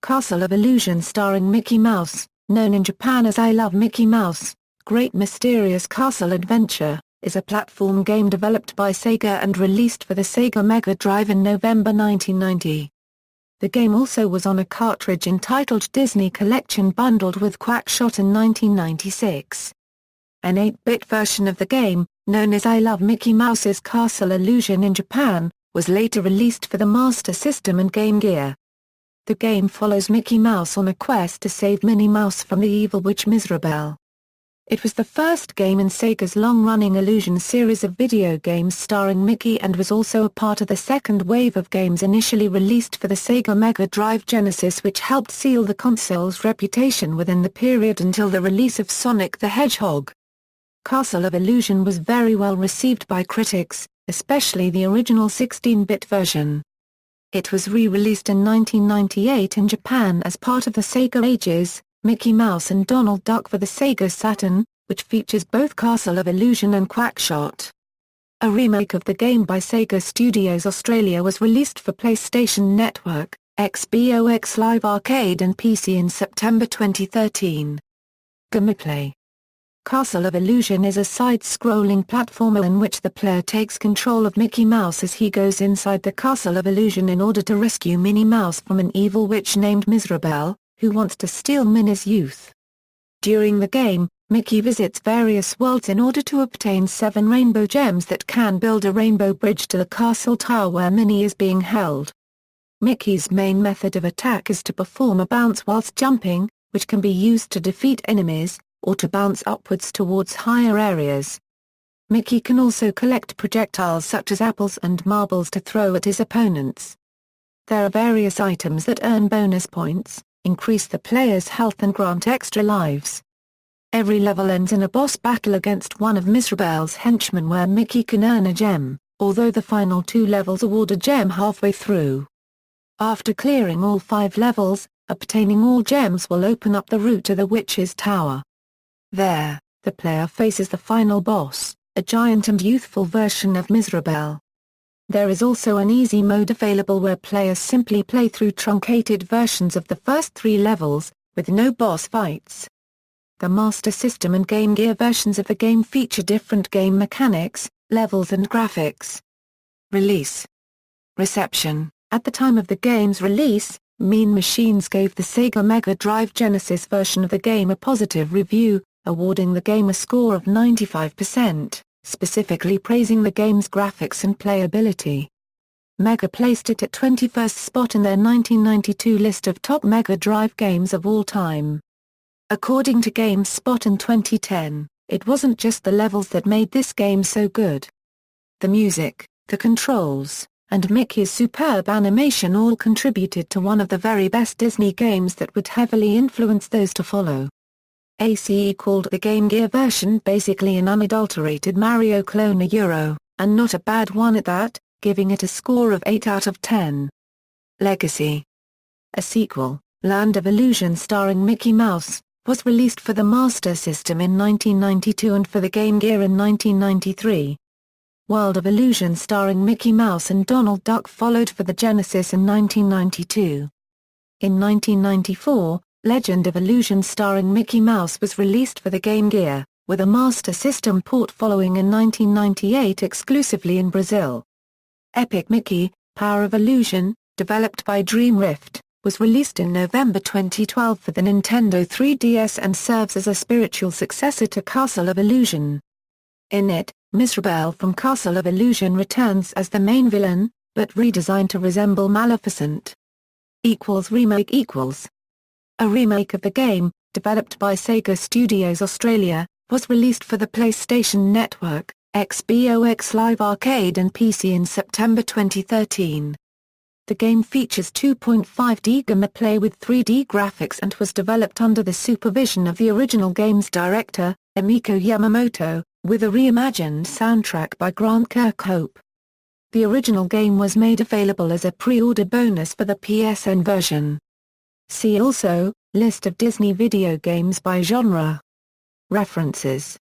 Castle of Illusion starring Mickey Mouse, known in Japan as I Love Mickey Mouse, Great Mysterious Castle Adventure, is a platform game developed by Sega and released for the Sega Mega Drive in November 1990. The game also was on a cartridge entitled Disney Collection bundled with QuackShot in 1996. An 8-bit version of the game, known as I Love Mickey Mouse's Castle Illusion in Japan, was later released for the Master System and Game Gear. The game follows Mickey Mouse on a quest to save Minnie Mouse from the evil witch Mizrabel. It was the first game in Sega's long-running Illusion series of video games starring Mickey and was also a part of the second wave of games initially released for the Sega Mega Drive Genesis, which helped seal the console's reputation within the period until the release of Sonic the Hedgehog. Castle of Illusion was very well received by critics, especially the original 16-bit version. It was re-released in 1998 in Japan as part of the Sega Ages, Mickey Mouse and Donald Duck for the Sega Saturn, which features both Castle of Illusion and QuackShot. A remake of the game by Sega Studios Australia was released for PlayStation Network, Xbox Live Arcade and PC in September 2013. Gameplay. Castle of Illusion is a side-scrolling platformer in which the player takes control of Mickey Mouse as he goes inside the Castle of Illusion in order to rescue Minnie Mouse from an evil witch named Mizrabel, who wants to steal Minnie's youth. During the game, Mickey visits various worlds in order to obtain 7 rainbow gems that can build a rainbow bridge to the castle tower where Minnie is being held. Mickey's main method of attack is to perform a bounce whilst jumping, which can be used to defeat enemies, or to bounce upwards towards higher areas. Mickey can also collect projectiles such as apples and marbles to throw at his opponents. There are various items that earn bonus points, increase the player's health and grant extra lives. Every level ends in a boss battle against one of Mizrabel's henchmen where Mickey can earn a gem, although the final 2 levels award a gem halfway through. After clearing all 5 levels, obtaining all gems will open up the route to the witch's tower. There, the player faces the final boss, a giant and youthful version of Mizrabel. There is also an easy mode available where players simply play through truncated versions of the first 3 levels, with no boss fights. The Master System and Game Gear versions of the game feature different game mechanics, levels and graphics. Release. Reception. At the time of the game's release, Mean Machines gave the Sega Mega Drive Genesis version of the game a positive review, awarding the game a score of 95%. Specifically praising the game's graphics and playability. Mega placed it at 21st spot in their 1992 list of top Mega Drive games of all time. According to GameSpot in 2010, it wasn't just the levels that made this game so good. The music, the controls, and Mickey's superb animation all contributed to one of the very best Disney games that would heavily influence those to follow. ACE called the Game Gear version basically an unadulterated Mario clone and not a bad one at that, giving it a score of 8 out of 10. Legacy. A sequel, Land of Illusion starring Mickey Mouse, was released for the Master System in 1992 and for the Game Gear in 1993. World of Illusion starring Mickey Mouse and Donald Duck followed for the Genesis in 1992. In 1994, Legend of Illusion starring Mickey Mouse was released for the Game Gear, with a Master System port following in 1998 exclusively in Brazil. Epic Mickey, Power of Illusion, developed by Dream Rift, was released in November 2012 for the Nintendo 3DS and serves as a spiritual successor to Castle of Illusion. In it, Mizrabel from Castle of Illusion returns as the main villain, but redesigned to resemble Maleficent. Remake A remake of the game, developed by Sega Studios Australia, was released for the PlayStation Network, Xbox Live Arcade and PC in September 2013. The game features 2.5D gameplay with 3D graphics and was developed under the supervision of the original game's director, Emiko Yamamoto, with a reimagined soundtrack by Grant Kirkhope. The original game was made available as a pre-order bonus for the PSN version. See also, List of Disney video games by genre. References.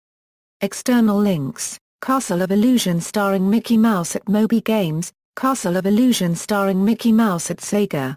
External links, Castle of Illusion starring Mickey Mouse at Moby Games, Castle of Illusion starring Mickey Mouse at Sega.